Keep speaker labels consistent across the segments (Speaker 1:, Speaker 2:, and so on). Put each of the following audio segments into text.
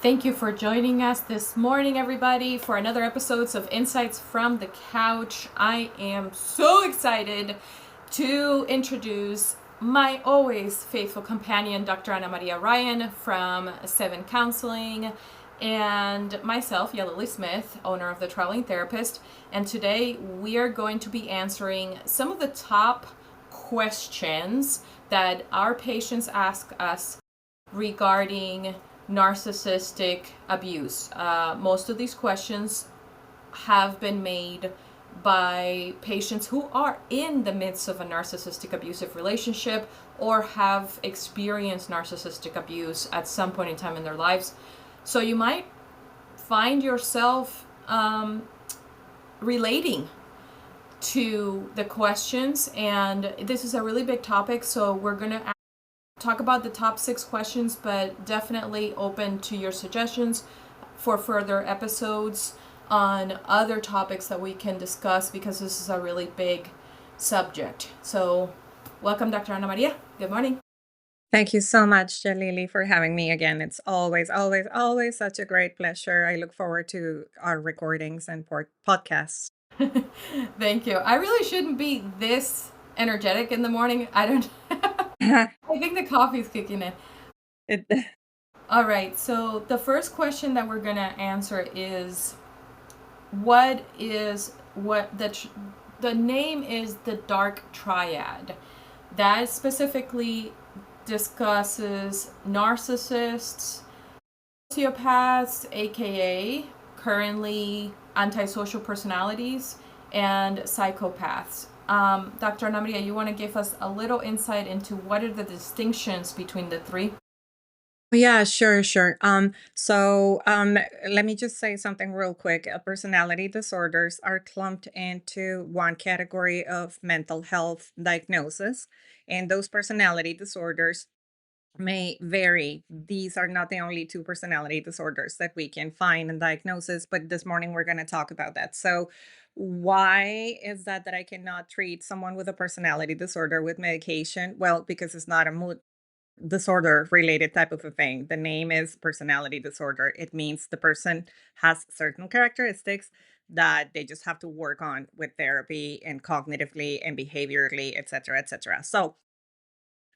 Speaker 1: Thank you for joining us this morning, everybody, for another episode of Insights from the Couch. I am so excited to introduce my always faithful companion, Dr. Ana Maria Ryan from Seven Counseling, and myself, Lily Smith, owner of The Traveling Therapist. And today we are going to be answering some of the top questions that our patients ask us regarding narcissistic abuse. Most of these questions have been made by patients who are in the midst of a narcissistic abusive relationship or have experienced narcissistic abuse at some point in time in their lives. So you might find yourself relating to the questions, and this is a really big topic, so we're going to talk about the top 6 questions, but definitely open to your suggestions for further episodes on other topics that we can discuss, because this is a really big subject. So welcome, Dr. Ana Maria. Good morning.
Speaker 2: Thank you so much, Jalili, for having me again. It's always such a great pleasure. I look forward to our recordings and podcasts.
Speaker 1: Thank you. I really shouldn't be this energetic in the morning. I don't I think the coffee's kicking in.
Speaker 2: It,
Speaker 1: All right, so the first question that we're going to answer is what the name is the dark triad. That specifically discusses narcissists, sociopaths, aka currently antisocial personalities, and psychopaths. Dr. Ana Maria, you want to give us a little insight into what are the distinctions between the three?
Speaker 2: yeah, sure. So let me just say something real quick. Personality disorders are clumped into one category of mental health diagnosis, and those personality disorders may vary. These are not the only two personality disorders that we can find in diagnosis, but this morning we're going to talk about that. So, why is that I cannot treat someone with a personality disorder with medication? Well, because it's not a mood disorder related type of a thing. The name is personality disorder. It means the person has certain characteristics that they just have to work on with therapy and cognitively and behaviorally, etc. So,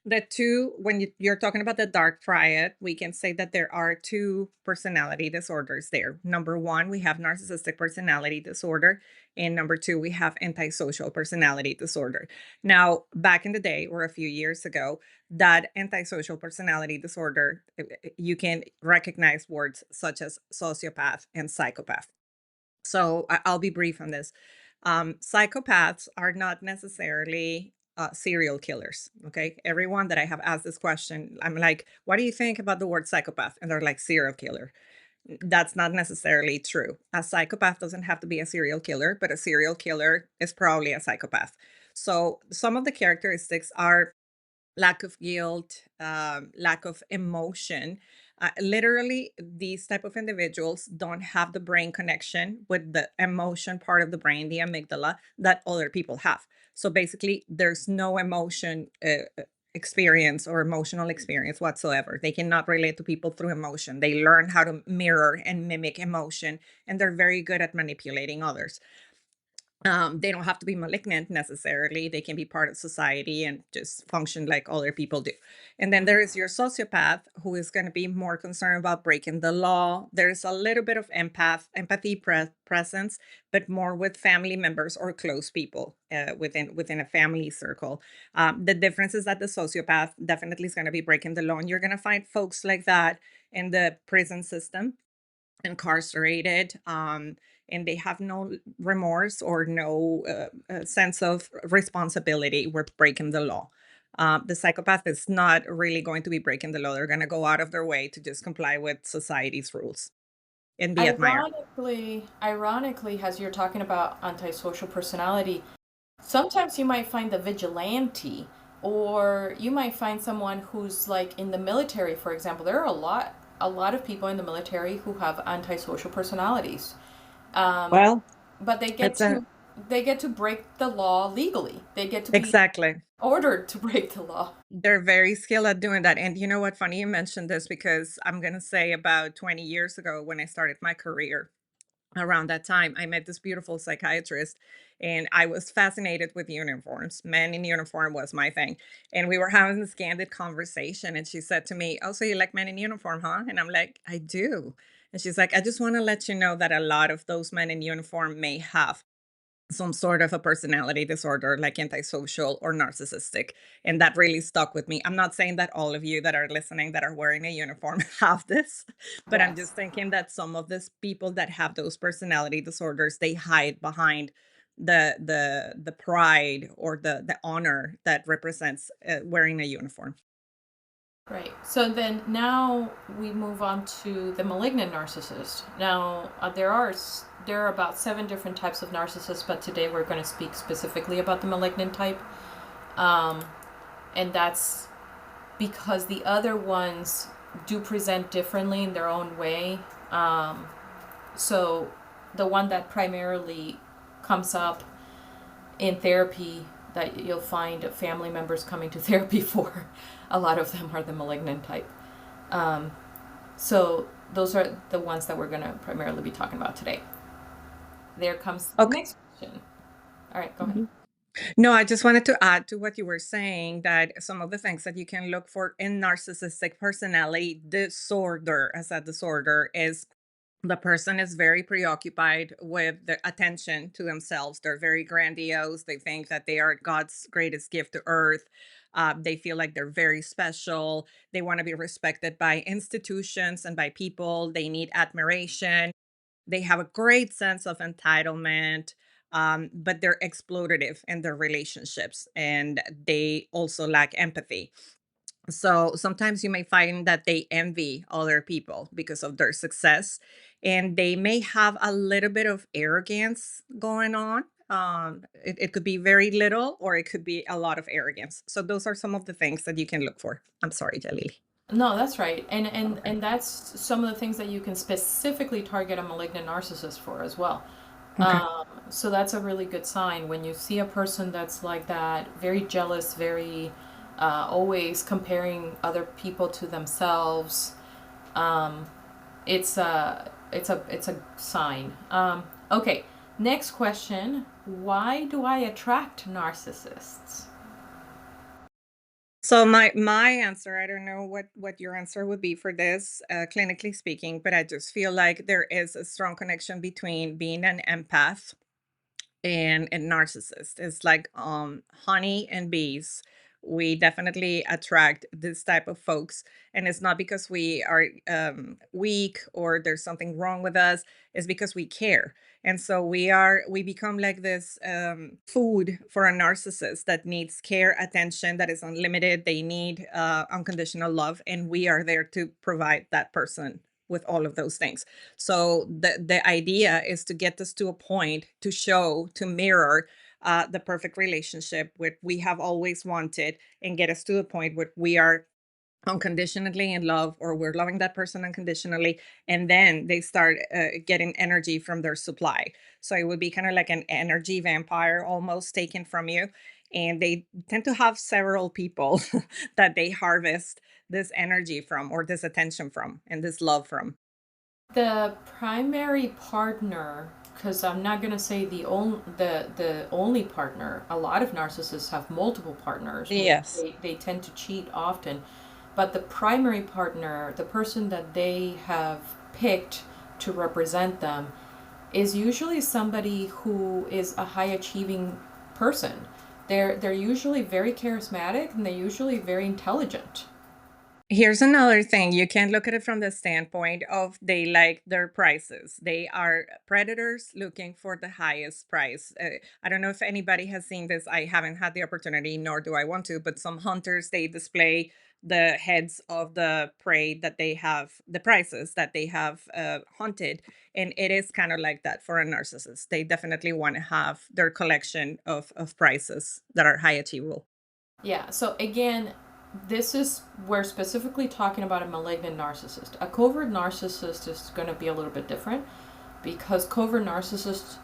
Speaker 2: the two, when you're talking about the dark triad, we can say that there are two personality disorders there. Number one, we have narcissistic personality disorder. And number two, we have antisocial personality disorder. Now, back in the day, or a few years ago, that antisocial personality disorder, you can recognize words such as sociopath and psychopath. So I'll be brief on this. Psychopaths are not necessarily serial killers. Okay. Everyone that I have asked this question, I'm like, what do you think about the word psychopath? And they're like, serial killer. That's not necessarily true. A psychopath doesn't have to be a serial killer, but a serial killer is probably a psychopath. So some of the characteristics are lack of guilt, lack of emotion. Literally, these type of individuals don't have the brain connection with the emotion part of the brain, the amygdala, that other people have. So basically, there's no emotion experience or emotional experience whatsoever. They cannot relate to people through emotion. They learn how to mirror and mimic emotion, and they're very good at manipulating others. They don't have to be malignant necessarily. They can be part of society and just function like other people do. And then there is your sociopath, who is going to be more concerned about breaking the law. There's a little bit of empathy presence, but more with family members or close people within a family circle. The difference is that the sociopath definitely is going to be breaking the law, and you're going to find folks like that in the prison system, incarcerated, and they have no remorse or no sense of responsibility with breaking the law. The psychopath is not really going to be breaking the law. They're going to go out of their way to just comply with society's rules and be admired.
Speaker 1: Ironically, as you're talking about antisocial personality, sometimes you might find the vigilante, or you might find someone who's like in the military, for example. There are a lot of people in the military who have antisocial personalities. Um,
Speaker 2: Well,
Speaker 1: but they get
Speaker 2: it's a
Speaker 1: to they get to break the law legally. They get to be
Speaker 2: Exactly.
Speaker 1: ordered to break the law.
Speaker 2: They're very skilled at doing that. And you know what? Funny you mentioned this because I'm going to say about 20 years ago when I started my career, around that time, I met this beautiful psychiatrist and I was fascinated with uniforms. Men in uniform was my thing. And we were having this candid conversation. And she said to me, "Oh, so you like men in uniform, huh?" And I'm like, "I do." And she's like, "I just want to let you know that a lot of those men in uniform may have some sort of a personality disorder like antisocial or narcissistic." And that really stuck with me. I'm not saying that all of you that are listening that are wearing a uniform have this, but I'm
Speaker 1: Yes.
Speaker 2: just thinking that some of these people that have those personality disorders, they hide behind the pride or the honor that represents wearing a uniform.
Speaker 1: Right. So then now we move on to the malignant narcissist. Now, there are about 7 different types of narcissists, but today we're going to speak specifically about the malignant type. Um, and that's because the other ones do present differently in their own way. So the one that primarily comes up in therapy that you'll find family members coming to therapy for, a lot of them are the malignant type. Um, so those are the ones that we're going to primarily be talking about today. There comes the
Speaker 2: Okay.
Speaker 1: next question. All right, go ahead.
Speaker 2: Mhm. No, I just wanted to add to what you were saying that some of the things that you can look for in narcissistic personality disorder as a disorder is the person is very preoccupied with the attention to themselves. They're very grandiose. They think that they are God's greatest gift to earth. They feel like they're very special. They want to be respected by institutions and by people. They need admiration. They have a great sense of entitlement, but they're exploitative in their relationships and they also lack empathy. So sometimes you may find that they envy other people because of their success, and they may have a little bit of arrogance going on. It could be very little, or it could be a lot of arrogance. So those are some of the things that you can look for. I'm sorry, Jalili.
Speaker 1: No, that's right. And and
Speaker 2: Okay.
Speaker 1: and that's some of the things that you can specifically target a malignant narcissist for as well.
Speaker 2: Okay.
Speaker 1: So that's a really good sign when you see a person that's like that, very jealous, very always comparing other people to themselves. Um, it's a sign. Okay, next question. Why do I attract narcissists?
Speaker 2: So my answer, I don't know what your answer would be for this, clinically speaking, but I just feel like there is a strong connection between being an empath and narcissist. It's like honey and bees. We definitely attract this type of folks, and it's not because we are weak or there's something wrong with us. It's because we care. And so we become like this food for a narcissist that needs care, attention, that is unlimited. They need unconditional love, and we are there to provide that person with all of those things. So the idea is to get this to a point to show, to mirror the perfect relationship which we have always wanted, and get us to the point where we are unconditionally in love, or we're loving that person unconditionally, and then they start getting energy from their supply. So it would be kind of like an energy vampire almost taken from you, and they tend to have several people that they harvest this energy from, or this attention from, and this love from.
Speaker 1: The primary partner, because I'm not gonna say the only partner. A lot of narcissists have multiple partners.
Speaker 2: Yes.
Speaker 1: They tend to cheat often, but the primary partner, the person that they have picked to represent them, is usually somebody who is a high achieving person. They're usually very charismatic and they're usually very intelligent.
Speaker 2: Here's another thing. You can look at it from the standpoint of they like their prices. They are predators looking for the highest price. I don't know if anybody has seen this. I haven't had the opportunity, nor do I want to, but some hunters, they display the heads of the prey that they have, the prices that they have hunted. And it is kind of like that for a narcissist. They definitely want to have their collection of prices that are high achievable.
Speaker 1: Yeah, so again, this is we're specifically talking about a malignant narcissist. A covert narcissist is going to be a little bit different because covert narcissists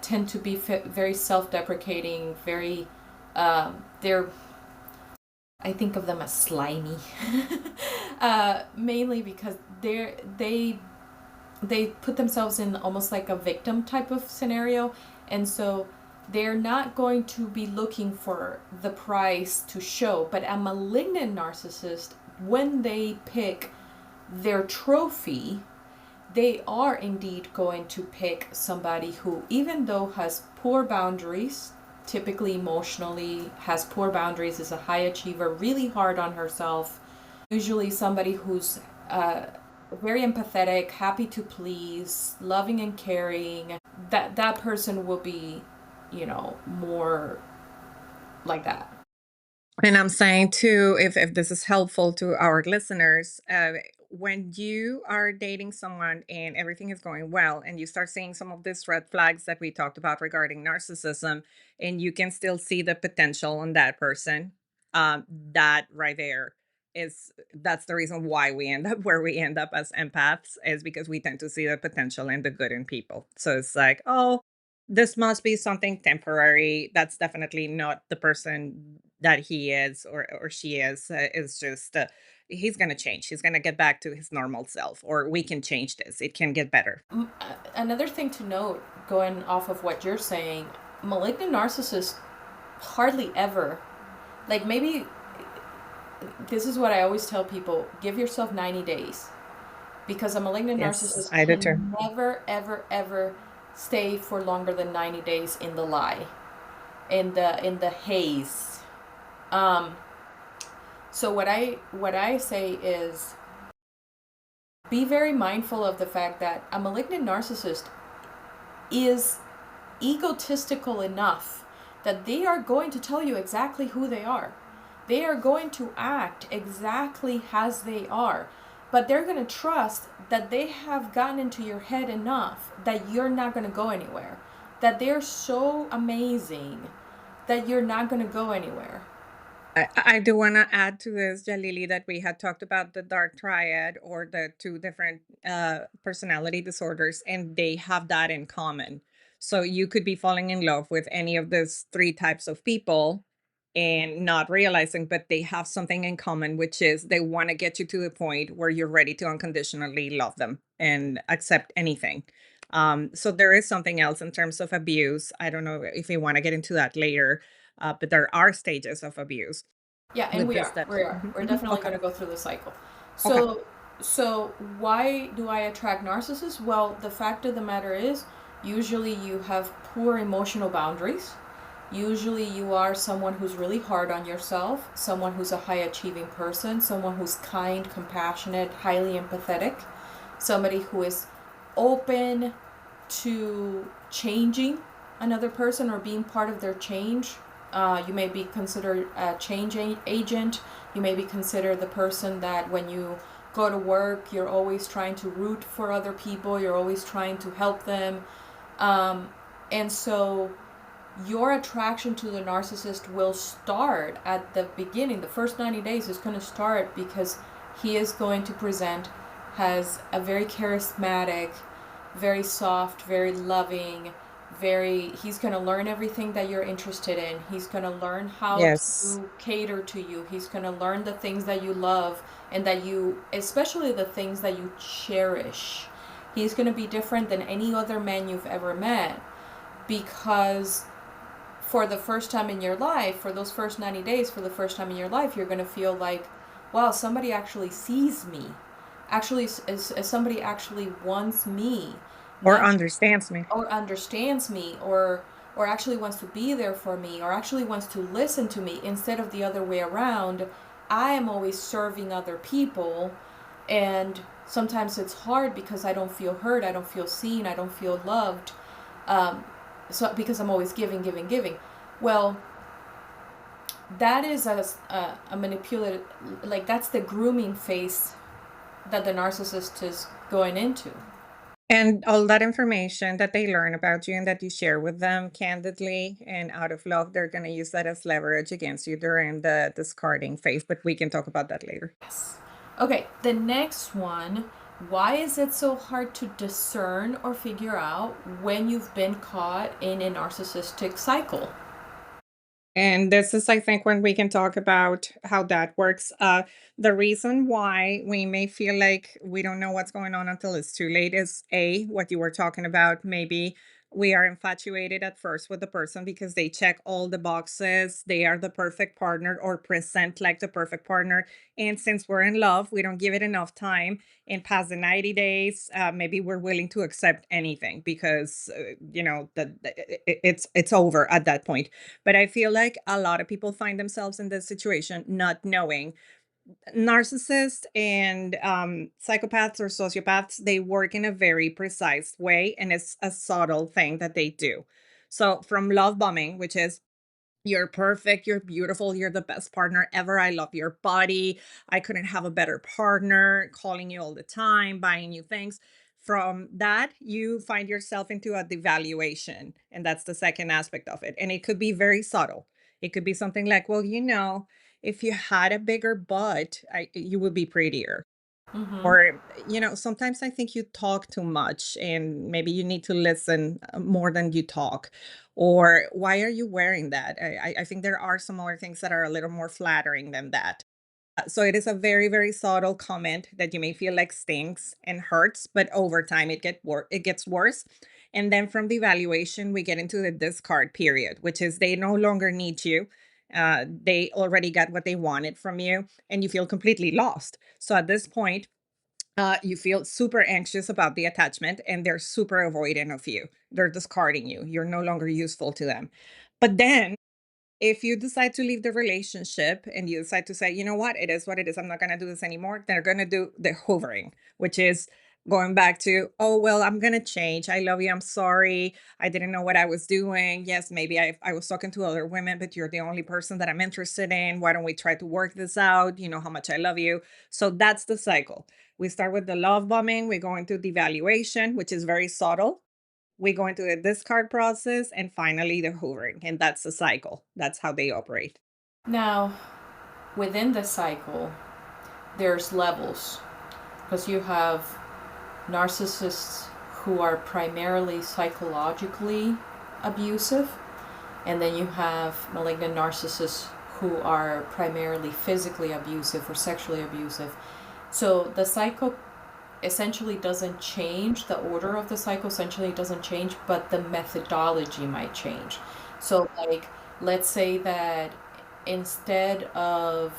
Speaker 1: tend to be very self-deprecating, very they're I think of them as slimy, mainly because they put themselves in almost like a victim type of scenario, and so they're not going to be looking for the price to show. But a malignant narcissist, when they pick their trophy, they are indeed going to pick somebody who, even though has poor boundaries, typically emotionally has poor boundaries, is a high achiever, really hard on herself, usually somebody who's very empathetic, happy to please, loving and caring. That person will be, more like that.
Speaker 2: And I'm saying too, if this is helpful to our listeners, when you are dating someone and everything is going well, and you start seeing some of these red flags that we talked about regarding narcissism, and you can still see the potential in that person, that right there that's the reason why we end up where we end up as empaths, is because we tend to see the potential and the good in people. So it's like, oh, this must be something temporary. That's definitely not the person that he is or she is. It's just he's going to change. He's going to get back to his normal self, or we can change this. It can get better.
Speaker 1: Another thing to note, going off of what you're saying, malignant narcissists hardly ever, like, maybe this is what I always tell people: give yourself 90 days, because a malignant
Speaker 2: Yes,
Speaker 1: narcissist
Speaker 2: I do too.
Speaker 1: can never, ever, ever stay for longer than 90 days in the lie, in the haze. Um, so what I say is, be very mindful of the fact that a malignant narcissist is egotistical enough that they are going to tell you exactly who they are. They are going to act exactly as they are, but they're going to trust that they have gotten into your head enough that you're not going to go anywhere. That they're so amazing that you're not going to go anywhere.
Speaker 2: I do want to add to this, Jalili, that we had talked about the dark triad or the two different personality disorders, and they have that in common. So you could be falling in love with any of these three types of people and not realizing, but they have something in common, which is they want to get you to the point where you're ready to unconditionally love them and accept anything. So there is something else in terms of abuse. I don't know if we want to get into that later, but there are stages of abuse
Speaker 1: Yeah, and
Speaker 2: with
Speaker 1: we
Speaker 2: this
Speaker 1: are.
Speaker 2: that
Speaker 1: We are.
Speaker 2: mhm,
Speaker 1: We're
Speaker 2: mhm,
Speaker 1: definitely
Speaker 2: okay,
Speaker 1: going to go through the cycle.
Speaker 2: okay.
Speaker 1: So why do I attract narcissists? Well, the fact of the matter is, usually you have poor emotional boundaries. Usually you are someone who's really hard on yourself, someone who's a high achieving person, someone who's kind, compassionate, highly empathetic, somebody who is open to changing another person or being part of their change. You may be considered a change agent. You may be considered the person that when you go to work, you're always trying to root for other people, you're always trying to help them. And so your attraction to the narcissist will start at the beginning. The first 90 days is going to start because he is going to present has a very charismatic, very soft, very loving, he's going to learn everything that you're interested in. He's going to learn how
Speaker 2: Yes.
Speaker 1: to cater to you. He's going to learn the things that you love and that you, especially the things that you cherish. He's going to be different than any other man you've ever met, because for the first time in your life, for those first 90 days, for the first time in your life, you're going to feel like, wow, somebody actually sees me. Actually, somebody actually wants me,
Speaker 2: Or
Speaker 1: not
Speaker 2: understands me.
Speaker 1: or understands me, or actually wants to be there for me, or actually wants to listen to me, instead of the other way around. I am always serving other people, and sometimes it's hard because I don't feel heard, I don't feel seen, I don't feel loved. Um, so because I'm always giving, giving, giving. Well, that is a manipulative, like, that's the grooming phase that the narcissist is going into.
Speaker 2: And all that information that they learn about you and that you share with them candidly and out of love, they're going to use that as leverage against you during the discarding phase. But we can talk about that later.
Speaker 1: Yes. Okay, the next one Why is it so hard to discern or figure out when you've been caught in a narcissistic cycle?
Speaker 2: And this is, I think, when we can talk about how that works. The reason why we may feel like we don't know what's going on until it's too late is A, what you were talking about. Maybe we are infatuated at first with the person because they check all the boxes. They are the perfect partner or present like the perfect partner. And since we're in love, we don't give it enough time. And past the 90 days, maybe we're willing to accept anything because, it's over at that point. But I feel like a lot of people find themselves in this situation not knowing. Narcissists and psychopaths or sociopaths, they work in a very precise way, and it's a subtle thing that they do. So, from love bombing, which is you're perfect, you're beautiful, you're the best partner ever. I love your body. I couldn't have a better partner, calling you all the time, buying you things. From that, you find yourself into a devaluation. And that's the second aspect of it. And it could be very subtle. It could be something like, well, if you had a bigger butt, you would be prettier.
Speaker 1: Mm-hmm.
Speaker 2: Or, sometimes I think you talk too much and maybe you need to listen more than you talk. Or why are you wearing that? I think there are some other things that are a little more flattering than that. So it is a very, very subtle comment that you may feel like stings and hurts, but over time it gets worse. And then from the evaluation, we get into the discard period, which is they no longer need you. They already got what they wanted from you, and you feel completely lost. So at this point, you feel super anxious about the attachment and they're super avoidant of you. They're discarding you. You're no longer useful to them. But then if you decide to leave the relationship and you decide to say, you know what it is, I'm not going to do this anymore, they're going to do the hoovering, which is going back to, oh, well, I'm going to change. I love you. I'm sorry. I didn't know what I was doing. Yes, maybe I was talking to other women, but you're the only person that I'm interested in. Why don't we try to work this out? You know how much I love you. So that's the cycle. We start with the love bombing. We go into devaluation, which is very subtle. We go into the discard process and finally the hoovering. And that's the cycle. That's how they operate.
Speaker 1: Now, within the cycle, there's levels because you have narcissists who are primarily psychologically abusive, and then you have malignant narcissists who are primarily physically abusive or sexually abusive. So the cycle essentially doesn't change, the order of the cycle essentially doesn't change, but the methodology might change. So, like, let's say that instead of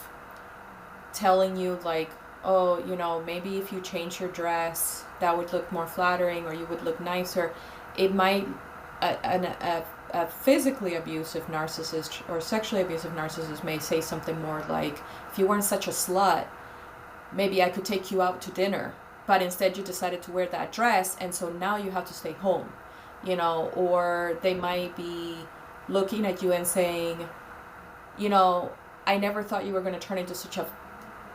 Speaker 1: telling you, like, oh, maybe if you change your dress, that would look more flattering or you would look nicer, it might, a physically abusive narcissist or sexually abusive narcissist may say something more like, if you weren't such a slut, maybe I could take you out to dinner. But instead, you decided to wear that dress, and so now you have to stay home, or they might be looking at you and saying, you know, I never thought you were going to turn into such a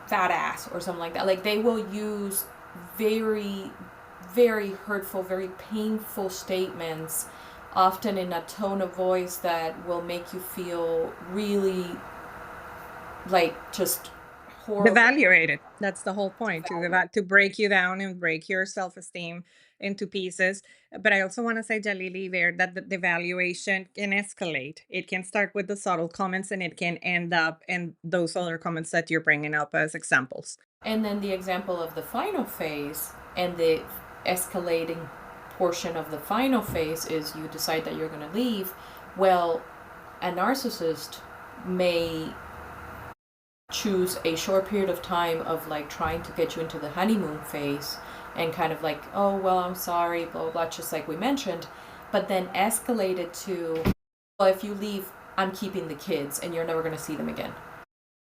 Speaker 1: fat ass or something like that. Like, they will use very, very hurtful, very painful statements, often in a tone of voice that will make you feel really like just horrible.
Speaker 2: Devaluated. That's the whole point, to break you down and break your self-esteem into pieces. But I also want to say, Jalili, there that the devaluation can escalate. It can start with the subtle comments and it can end up in those other comments that you're bringing up as examples.
Speaker 1: And then the example of the final phase and the escalating portion of the final phase is you decide that you're going to leave. Well, a narcissist may choose a short period of time of like trying to get you into the honeymoon phase and kind of like, oh, well, I'm sorry, blah, blah, blah, just like we mentioned, but then escalate it to, well, if you leave, I'm keeping the kids and you're never going to see them again.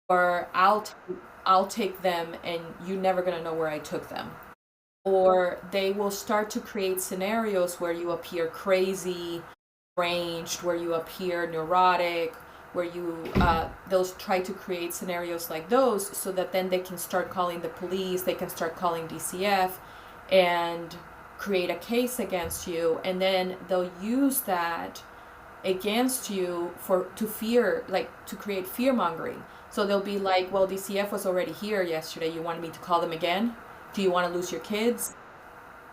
Speaker 1: Or I'll take them and you're never going to know where I took them. Or they will start to create scenarios where you appear crazy, ranged, where you appear neurotic, where they'll try to create scenarios like those so that then they can start calling the police, they can start calling DCF and create a case against you, and then they'll use that against you to create fear mongering. So they'll be like, well, DCF was already here yesterday, you wanted me to call them again? Do you want to lose your kids?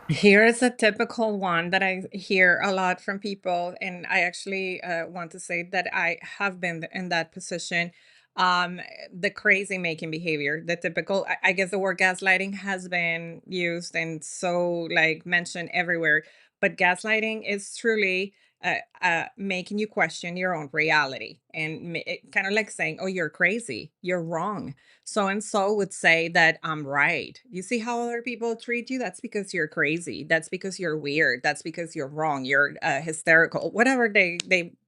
Speaker 2: Here's a typical one that I hear a lot from people, and I actually want to say that I have been in that position. Um, the crazy making behavior, the typical, I guess the word gaslighting has been used and so like mentioned everywhere, but gaslighting is truly making you question your own reality and kind of like saying, oh, you're crazy, you're wrong. So and so would say that I'm right. You see how other people treat you? That's because you're crazy. That's because you're weird. That's because you're wrong. You're hysterical. Whatever they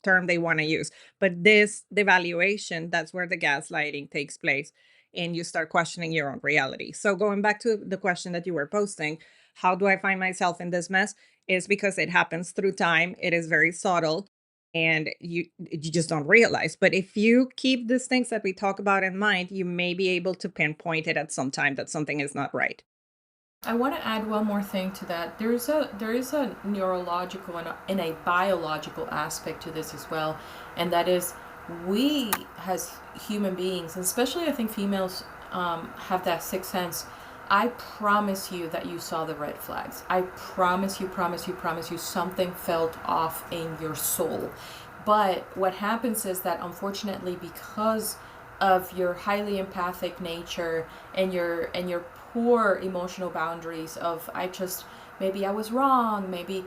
Speaker 2: term they want to use. But this devaluation, that's where the gaslighting takes place, and you start questioning your own reality. So going back to the question that you were posting, how do I find myself in this mess? Is because it happens through time. It is very subtle and you just don't realize. But if you keep these things that we talk about in mind, you may be able to pinpoint it at some time that something is not right.
Speaker 1: I want to add one more thing to that. There is a neurological and a biological aspect to this as well, and that is we as human beings, and especially I think females, have that sixth sense. I promise you that you saw the red flags. I promise you something felt off in your soul. But what happens is that unfortunately, because of your highly empathic nature and your poor emotional boundaries of I just maybe I was wrong, maybe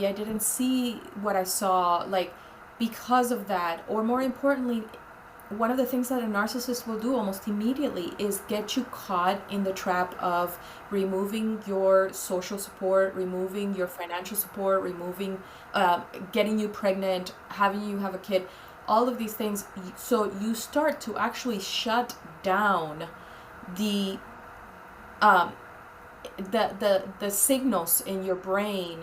Speaker 1: I didn't see what I saw, like because of that, or more importantly, one of the things that a narcissist will do almost immediately is get you caught in the trap of removing your social support, removing your financial support, removing, getting you pregnant, having you have a kid, all of these things. So you start to actually shut down the um, the signals in your brain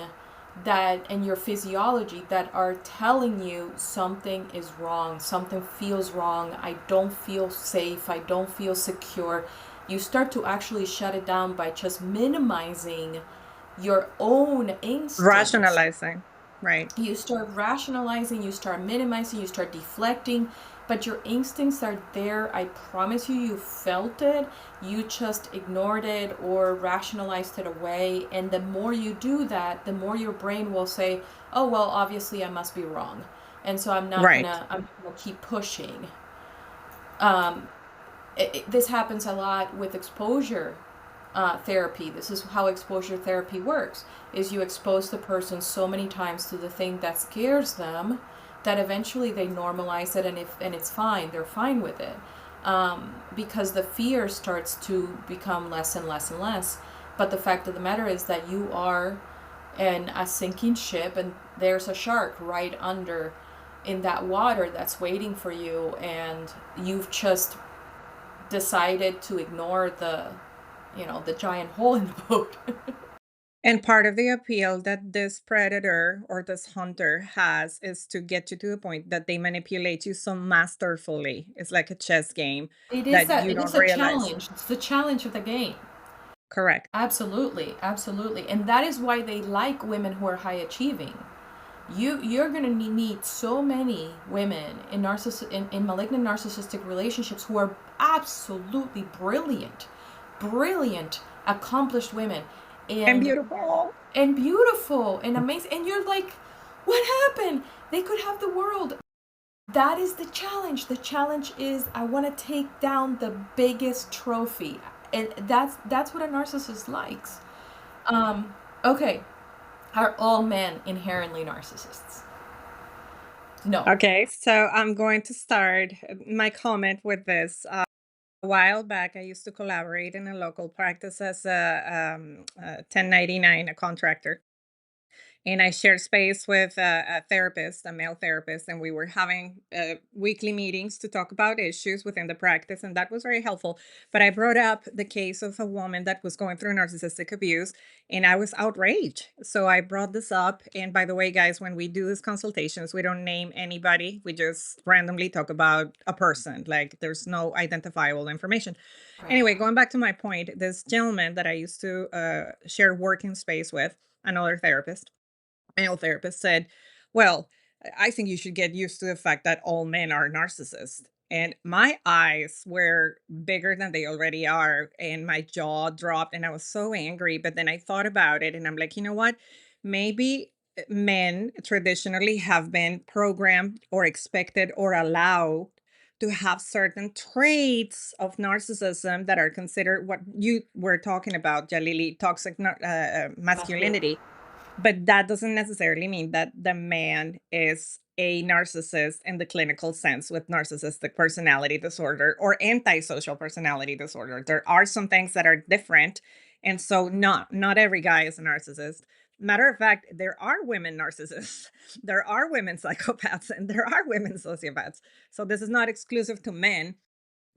Speaker 1: that and your physiology that are telling you something is wrong, something feels wrong, I don't feel safe, I don't feel secure. You start to actually shut it down by just minimizing your own instincts.
Speaker 2: Rationalizing. Right.
Speaker 1: You start rationalizing, you start minimizing, you start deflecting, but your instincts are there. I promise you, you felt it. You just ignored it or rationalized it away. And the more you do that, the more your brain will say, oh, well, obviously I must be wrong. And so
Speaker 2: Right.
Speaker 1: I'm gonna keep pushing. Um, this happens a lot with exposure therapy. This is how exposure therapy works: is you expose the person so many times to the thing that scares them that eventually they normalize it, and it's fine. They're fine with it, because the fear starts to become less and less and less. But the fact of the matter is that you are in a sinking ship, and there's a shark right under in that water that's waiting for you, and you've just decided to ignore the giant hole in the boat.
Speaker 2: And part of the appeal that this predator or this hunter has is to get you to the point that they manipulate you so masterfully. It's like a chess game that you
Speaker 1: It is
Speaker 2: don't
Speaker 1: a
Speaker 2: realize.
Speaker 1: challenge. It's the challenge of the game.
Speaker 2: Correct.
Speaker 1: Absolutely, absolutely. And that is why they like women who are high achieving. You're going to meet so many women in malignant narcissistic relationships who are absolutely brilliant, brilliant, accomplished women,
Speaker 2: And
Speaker 1: and
Speaker 2: beautiful.
Speaker 1: beautiful and amazing, and you're like, what happened? They could have the world. That is the challenge. The challenge is I want to take down the biggest trophy, and that's what a narcissist likes. um okay, are all men inherently narcissists? No.
Speaker 2: Okay, so I'm going to start my comment with this. A while back, I used to collaborate in a local practice as a 1099, a contractor. And I shared space with a therapist, a male therapist, and we were having weekly meetings to talk about issues within the practice, and that was very helpful. But I brought up the case of a woman that was going through narcissistic abuse, and I was outraged. So I brought this up. And by the way, guys, when we do these consultations, we don't name anybody, we just randomly talk about a person, like there's no identifiable information.
Speaker 1: Right.
Speaker 2: Anyway, going back to my point, this gentleman that I used to share working space with, another therapist, male therapist, said, well, I think you should get used to the fact that all men are narcissists. and my eyes were bigger than they already are, and my jaw dropped, and I was so angry. But then I thought about it, and I'm like, you know what? Maybe men traditionally have been programmed or expected or allowed to have certain traits of narcissism that are considered what you were talking about, Jalili, toxic
Speaker 1: Masculine.
Speaker 2: masculinity. But that doesn't necessarily mean that the man is a narcissist in the clinical sense with narcissistic personality disorder or antisocial personality disorder. There are some things that are different. And so not every guy is a narcissist. Matter of fact, there are women narcissists, there are women psychopaths, and there are women sociopaths. So this is not exclusive to men,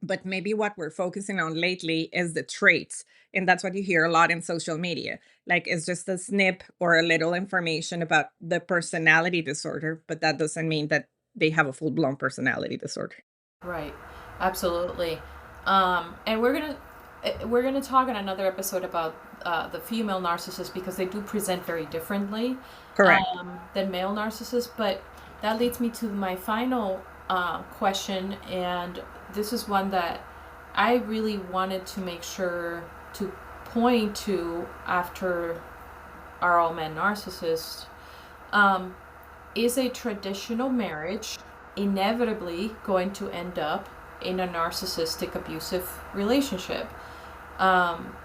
Speaker 2: but maybe what we're focusing on lately is the traits. And that's what you hear a lot in social media. Like it's just a snip or a little information about the personality disorder, but that doesn't mean that they have a full blown personality disorder.
Speaker 1: Right. Absolutely. And we're gonna talk in another episode about the female narcissist because they do present very differently
Speaker 2: Correct.
Speaker 1: than male narcissists. But that leads me to my final question, and this is one that I really wanted to make sure to point to after Are All Men Narcissists? Um, is a traditional marriage inevitably going to end up in a narcissistic abusive relationship? Um,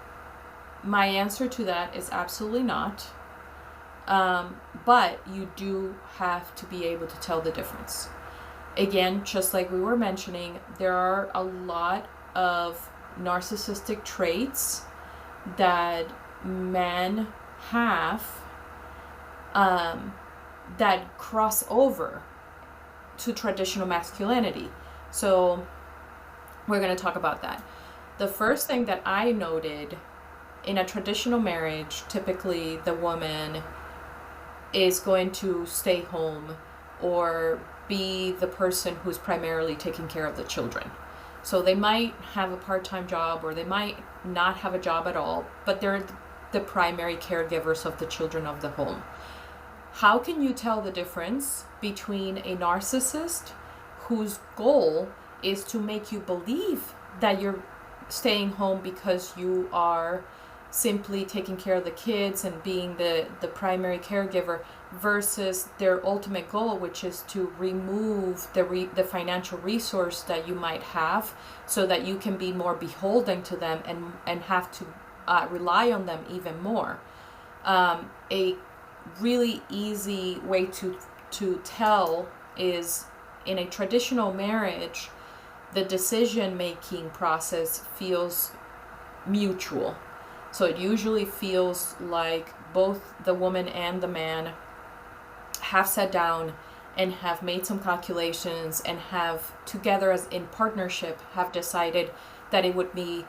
Speaker 1: my answer to that is absolutely not. But you do have to be able to tell the difference. Again, just like we were mentioning, there are a lot of narcissistic traits that men have um, that cross over to traditional masculinity. So we're going to talk about that. The first thing that I noted in a traditional marriage, typically the woman is going to stay home or be the person who's primarily taking care of the children. So they might have a part-time job or they might not have a job at all, but they're the primary caregivers of the children of the home. How can you tell the difference between a narcissist whose goal is to make you believe that you're staying home because you are simply taking care of the kids and being the primary caregiver versus their ultimate goal, which is to remove the financial resource that you might have so that you can be more beholden to them and have to rely on them even more. A really easy way to tell is in a traditional marriage, the decision making process feels mutual. So it usually feels like both the woman and the man have sat down and have made some calculations and have together as in partnership have decided that it would be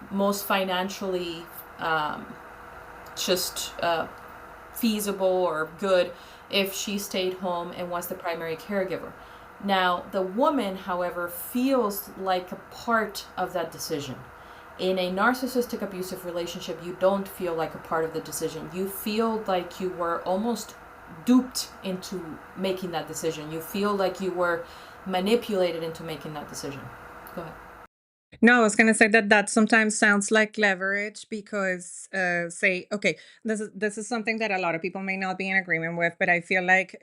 Speaker 1: most financially just feasible or good if she stayed home and was the primary caregiver. Now, the woman, however, feels like a part of that decision. In a narcissistic abusive relationship, you don't feel like a part of the decision. You feel like you were almost duped into making that decision. You feel like you were manipulated into making that decision. Go ahead.
Speaker 2: No, I was going to say that that sometimes sounds like leverage because, say, okay, this is something that a lot of people may not be in agreement with, but I feel like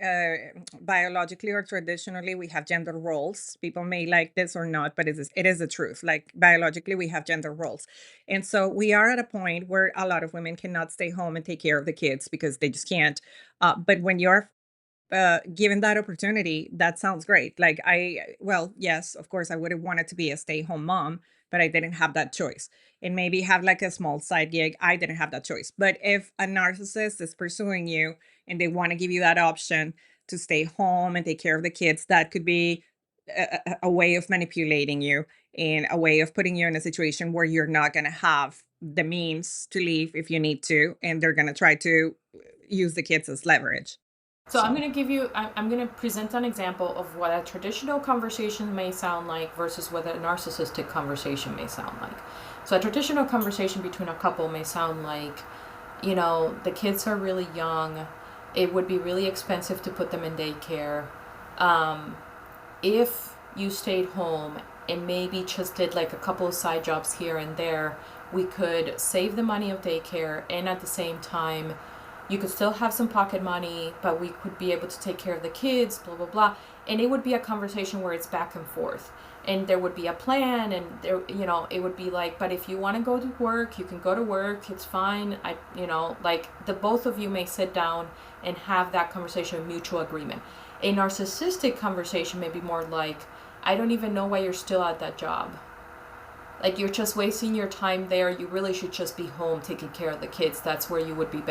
Speaker 2: biologically or traditionally we have gender roles. People may like this or not, but it is the truth. Like biologically, we have gender roles, and so we are at a point where a lot of women cannot stay home and take care of the kids because they just can't. But when you're given that opportunity, that sounds great. Like well, yes, of course, I would have wanted to be a stay-home mom, but I didn't have that choice. And maybe have like a small side gig. I didn't have that choice. But if a narcissist is pursuing you and they want to give you that option to stay home and take care of the kids, that could be a way of manipulating you and a way of putting you in a situation where you're not going to have the means to leave if you need to, and they're going to try to use the kids as leverage.
Speaker 1: So I'm
Speaker 2: So.
Speaker 1: going to give you, I'm going to present an example of what a traditional conversation may sound like versus what a narcissistic conversation may sound like. So a traditional conversation between a couple may sound like, the kids are really young. It would be really expensive to put them in daycare. If you stayed home and maybe just did like a couple of side jobs here and there, we could save the money of daycare, and at the same time you could still have some pocket money, but we could be able to take care of the kids, blah blah blah. And it would be a conversation where it's back and forth, and there would be a plan, and there, it would be like, but if you want to go to work, you can go to work, it's fine. Like the both of you may sit down and have that conversation of mutual agreement. A narcissistic conversation may be more like, I don't even know why you're still at that job. Like, you're just wasting your time there. You really should just be home taking care of the kids. That's where you would be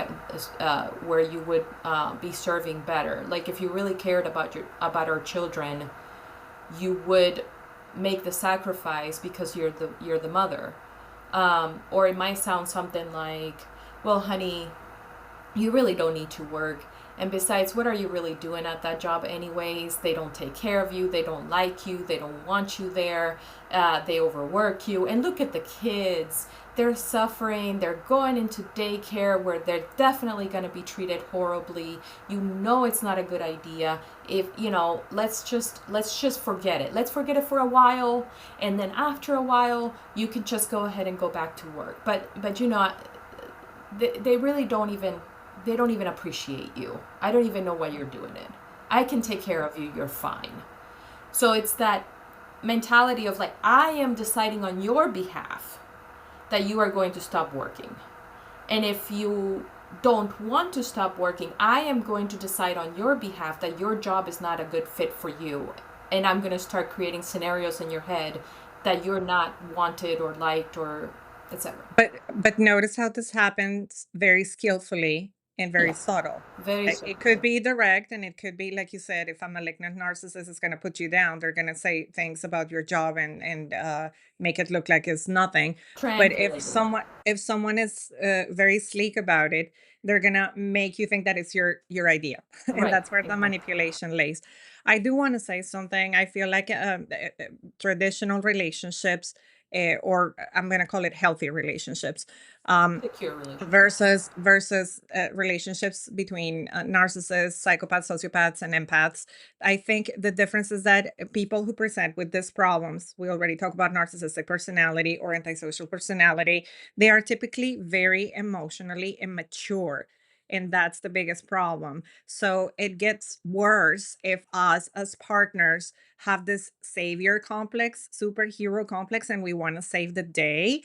Speaker 1: serving better. Like, if you really cared about our children, you would make the sacrifice because you're the mother. Or it might sound something like, well, honey, you really don't need to work. And besides, what are you really doing at that job anyways? They don't take care of you. They don't like you. They don't want you there. They overwork you. And look at the kids. They're suffering. They're going into daycare where they're definitely going to be treated horribly. It's not a good idea. Let's just forget it. Let's forget it for a while. And then after a while, you can just go ahead and go back to work. But they really don't even appreciate you. I don't even know why you're doing it. I can take care of you. You're fine. So it's that mentality of like, I am deciding on your behalf that you are going to stop working. And if you don't want to stop working, I am going to decide on your behalf that your job is not a good fit for you. And I'm going to start creating scenarios in your head that you're not wanted or liked or etc.
Speaker 2: But notice how this happens very skillfully and very
Speaker 1: Yeah,
Speaker 2: subtle.
Speaker 1: very
Speaker 2: It could
Speaker 1: subtle.
Speaker 2: be direct, and it could be like you said, if a malignant narcissist is going to put you down, they're going to say things about your job and make it look like it's nothing. But
Speaker 1: Triangulating.
Speaker 2: if someone is very sleek about it, they're going to make you think that it's your idea, and
Speaker 1: Right.
Speaker 2: that's where the
Speaker 1: Exactly.
Speaker 2: manipulation lays. I do want to say something. I feel like traditional relationships, or I'm going to call it healthy relationships, um,
Speaker 1: Secure relationship.
Speaker 2: versus relationships between narcissists, psychopaths, sociopaths, and empaths. I think the difference is that people who present with these problems, we already talked about narcissistic personality or antisocial personality, they are typically very emotionally immature. And that's the biggest problem. So it gets worse if us as partners have this savior complex, superhero complex, and we want to save the day.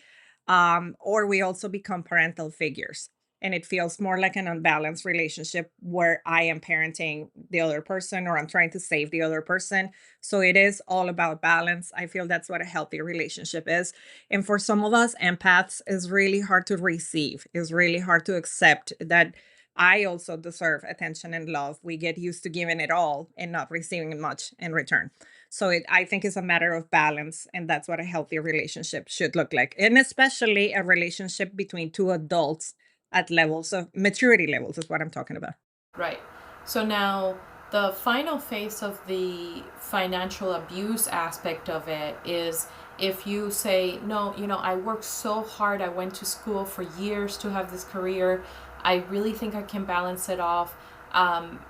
Speaker 2: Or we also become parental figures. And it feels more like an unbalanced relationship where I am parenting the other person or I'm trying to save the other person. So it is all about balance. I feel that's what a healthy relationship is. And for some of us, empaths is really hard to receive, is really hard to accept that I also deserve attention and love. We get used to giving it all and not receiving much in return. So I think it's a matter of balance, and that's what a healthy relationship should look like, and especially a relationship between two adults at levels of maturity levels is what I'm talking about.
Speaker 1: Right. So now the final phase of the financial abuse aspect of it is if you say, no, I worked so hard, I went to school for years to have this career, I really think I can balance it off. Um,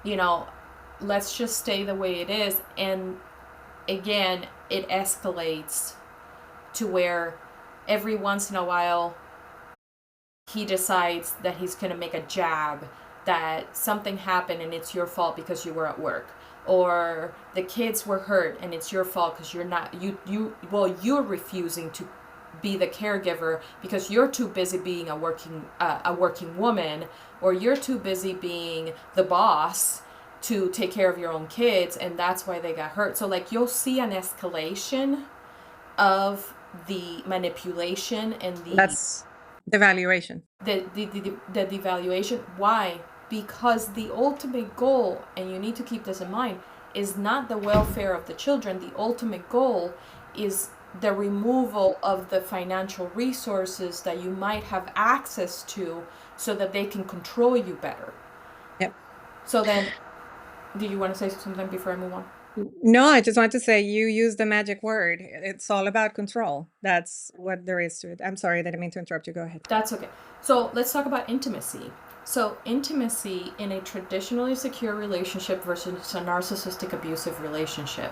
Speaker 1: you know, let's just stay the way it is. And again, it escalates to where every once in a while he decides that he's going to make a jab that something happened and it's your fault because you were at work, or the kids were hurt and it's your fault because you're refusing to be the caregiver because you're too busy being a working woman, or you're too busy being the boss to take care of your own kids, and that's why they got hurt. So like, you'll see an escalation of the manipulation and
Speaker 2: That's the valuation.
Speaker 1: the devaluation. Why? Because the ultimate goal, and you need to keep this in mind, is not the welfare of the children. The ultimate goal is the removal of the financial resources that you might have access to so that they can control you better.
Speaker 2: Yep.
Speaker 1: So then, do you want to say something before I move on?
Speaker 2: No, I just want to say you use the magic word. It's all about control. That's what there is to it. I'm sorry, I didn't mean to interrupt you. Go ahead.
Speaker 1: That's okay. So let's talk about intimacy. So, intimacy in a traditionally secure relationship versus a narcissistic abusive relationship.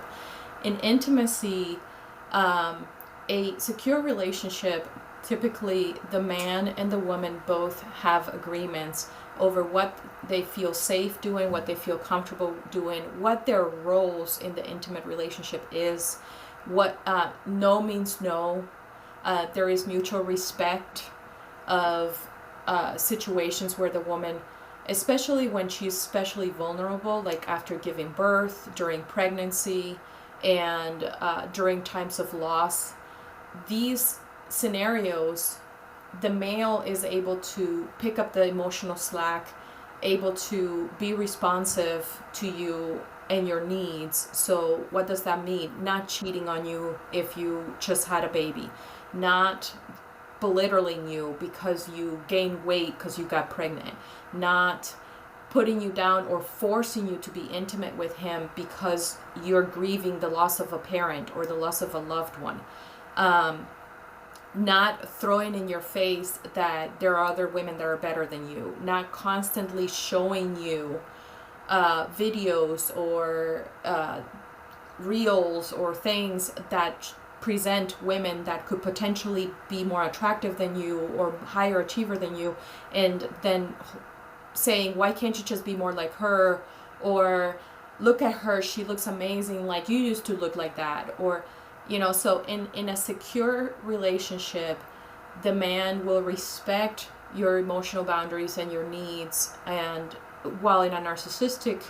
Speaker 1: In intimacy, a secure relationship, typically the man and the woman both have agreements over what they feel safe doing, what they feel comfortable doing, what their roles in the intimate relationship is, what no means no. There is mutual respect of situations where the woman, especially when she's especially vulnerable, like after giving birth, during pregnancy, and during times of loss, these scenarios, the male is able to pick up the emotional slack, able to be responsive to you and your needs. So, what does that mean? Not cheating on you if you just had a baby, not belittling you because you gained weight because you got pregnant, not putting you down or forcing you to be intimate with him because you're grieving the loss of a parent or the loss of a loved one. Not throwing in your face that there are other women that are better than you, not constantly showing you videos or reels or things that present women that could potentially be more attractive than you or higher achiever than you, and then saying, why can't you just be more like her? Or look at her, she looks amazing, like you used to look like that. Or, so in a secure relationship, the man will respect your emotional boundaries and your needs. And while in a narcissistic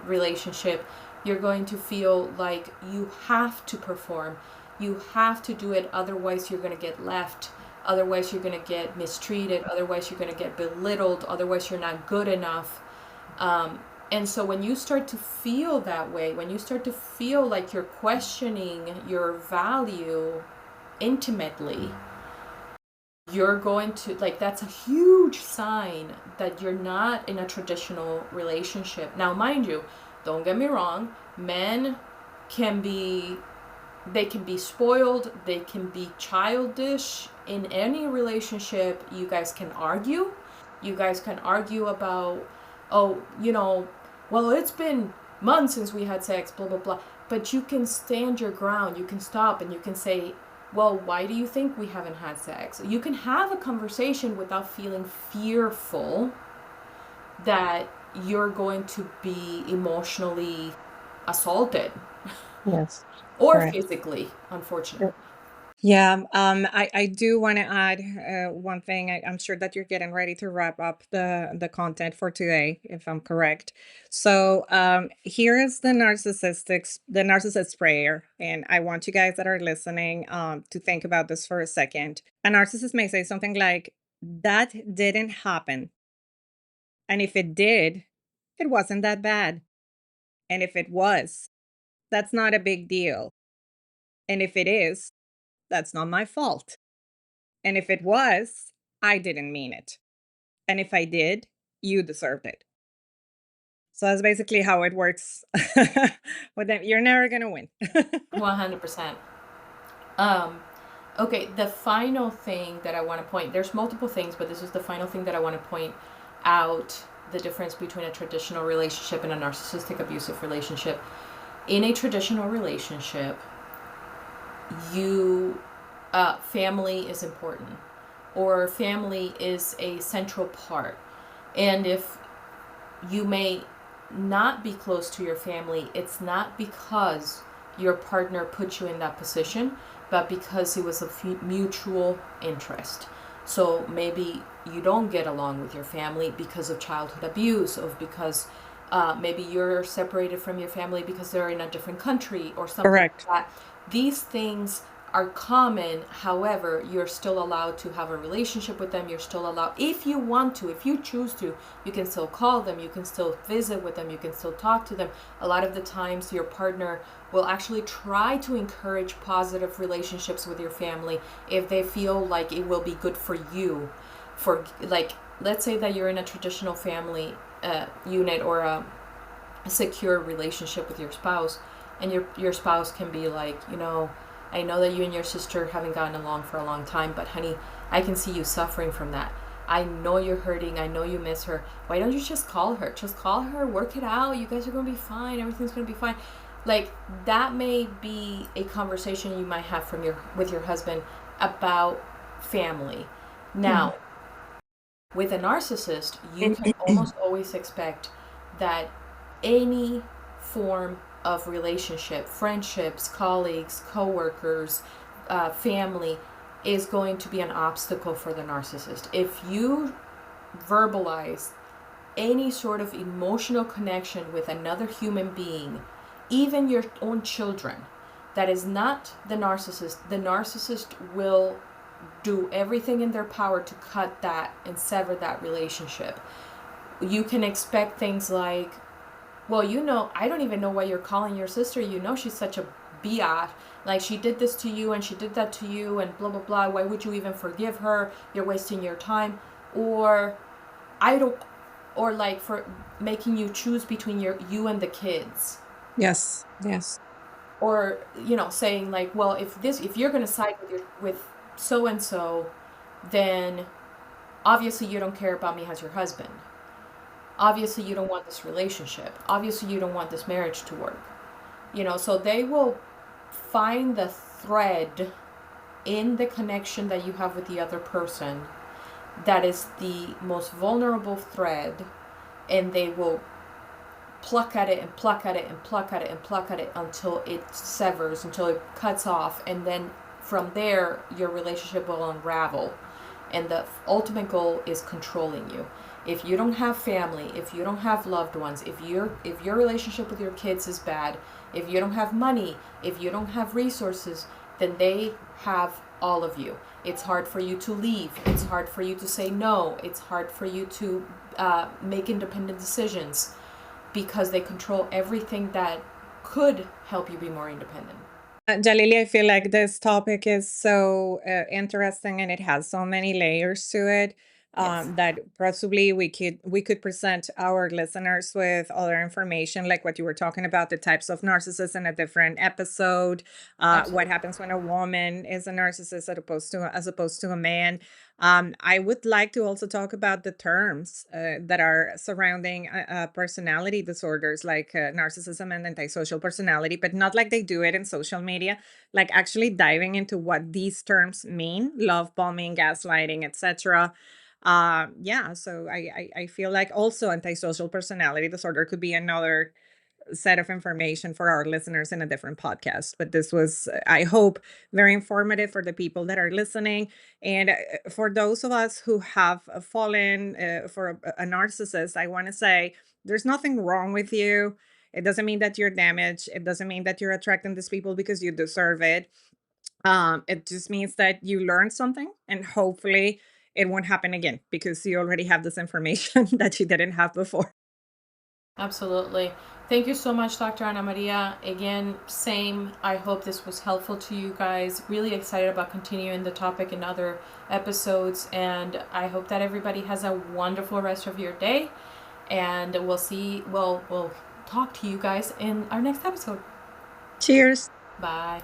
Speaker 1: relationship, you're going to feel like you have to perform, you have to do it, otherwise you're going to get left, otherwise you're going to get mistreated, otherwise you're going to get belittled, otherwise you're not good enough. And so when you start to feel that way, when you start to feel like you're questioning your value intimately, you're going to, like, that's a huge sign that you're not in a traditional relationship. Now, mind you, don't get me wrong, men can be, they can be spoiled, they can be childish. In any relationship, you guys can argue. You guys can argue about, oh, well, it's been months since we had sex, blah, blah, blah. But you can stand your ground. You can stop and you can say, well, why do you think we haven't had sex? You can have a conversation without feeling fearful that you're going to be emotionally assaulted
Speaker 2: Yes.
Speaker 1: or
Speaker 2: Correct.
Speaker 1: physically, unfortunately.
Speaker 2: Yeah, I do want to add one thing. I'm sure that you're getting ready to wrap up the content for today, if I'm correct. So here is the narcissist prayer, and I want you guys that are listening to think about this for a second. A narcissist may say something like, "That didn't happen, and if it did, it wasn't that bad, and if it was, that's not a big deal, and if it is, that's not my fault." And if it was, I didn't mean it. And if I did, you deserved it. So that's basically how it works with them. You're never going to win.
Speaker 1: 100%. Um, okay, the final thing that I want to point, there's multiple things, but this is the final thing that I want to point out, the difference between a traditional relationship and a narcissistic abusive relationship. In a traditional relationship, you family is important, or family is a central part. And if you may not be close to your family, it's not because your partner put you in that position, but because it was a mutual interest. So maybe you don't get along with your family because of childhood abuse, or because maybe you're separated from your family because they're in a different country or something like
Speaker 2: Correct.
Speaker 1: that. These things are common. However, you're still allowed to have a relationship with them. You're still allowed, if you want to, if you choose to, you can still call them, you can still visit with them, you can still talk to them. A lot of the times your partner will actually try to encourage positive relationships with your family if they feel like it will be good for you. For, like, let's say that you're in a traditional family unit or a secure relationship with your spouse, and your spouse can be like, I know that you and your sister haven't gotten along for a long time, but honey, I can see you suffering from that. I know you're hurting. I know you miss her. Why don't you just call her? Just call her, work it out. You guys are going to be fine. Everything's going to be fine. Like, that may be a conversation you might have from your with your husband about family.
Speaker 2: Mhm.
Speaker 1: Now, with a narcissist, you can almost always expect that any form of relationship, friendships, colleagues, coworkers, family, is going to be an obstacle for the narcissist. If you verbalize any sort of emotional connection with another human being, even your own children, that is not the narcissist will do everything in their power to cut that and sever that relationship. You can expect things like, well, I don't even know why you're calling your sister. She's such a biatch. Like, she did this to you and she did that to you and blah, blah, blah. Why would you even forgive her? You're wasting your time. Or, I don't, or like for making you choose between you and the kids.
Speaker 2: Yes, yes.
Speaker 1: Or, saying like, well, if you're going to side with so and so, then obviously you don't care about me as your husband. Obviously you don't want this relationship. Obviously you don't want this marriage to work. So they will find the thread in the connection that you have with the other person that is the most vulnerable thread, and they will pluck at it and pluck at it and pluck at it and pluck at it until it severs, until it cuts off, and then from there your relationship will unravel. And the ultimate goal is controlling you. If you don't have family, if you don't have loved ones, if your relationship with your kids is bad, if you don't have money, if you don't have resources, then they have all of you. It's hard for you to leave. It's hard for you to say no. It's hard for you to make independent decisions, because they control everything that could help you be more independent.
Speaker 2: Jalili, I feel like this topic is so interesting and it has so many layers to it,
Speaker 1: Yes,
Speaker 2: that possibly we could present our listeners with other information, like what you were talking about, the types of narcissists in a different episode, what
Speaker 1: absolutely.
Speaker 2: happens when a woman is a narcissist as opposed to a man. I would like to also talk about the terms that are surrounding personality disorders like narcissism and antisocial personality, but not like they do it in social media, like actually diving into what these terms mean: love bombing, gaslighting, etc. Yeah, so I feel like also antisocial personality disorder could be another set of information for our listeners in a different podcast. But this was, I hope, very informative for the people that are listening. And for those of us who have fallen for a narcissist, I want to say there's nothing wrong with you. It doesn't mean that you're damaged. It doesn't mean that you're attracting these people because you deserve it. It just means that you learned something, and hopefully it won't happen again because you already have this information that you didn't have before.
Speaker 1: Absolutely. Thank you so much, Dr. Ana Maria. Again, same. I hope this was helpful to you guys. Really excited about continuing the topic in other episodes. And I hope that everybody has a wonderful rest of your day. And we'll talk to you guys in our next episode.
Speaker 2: Cheers.
Speaker 1: Bye.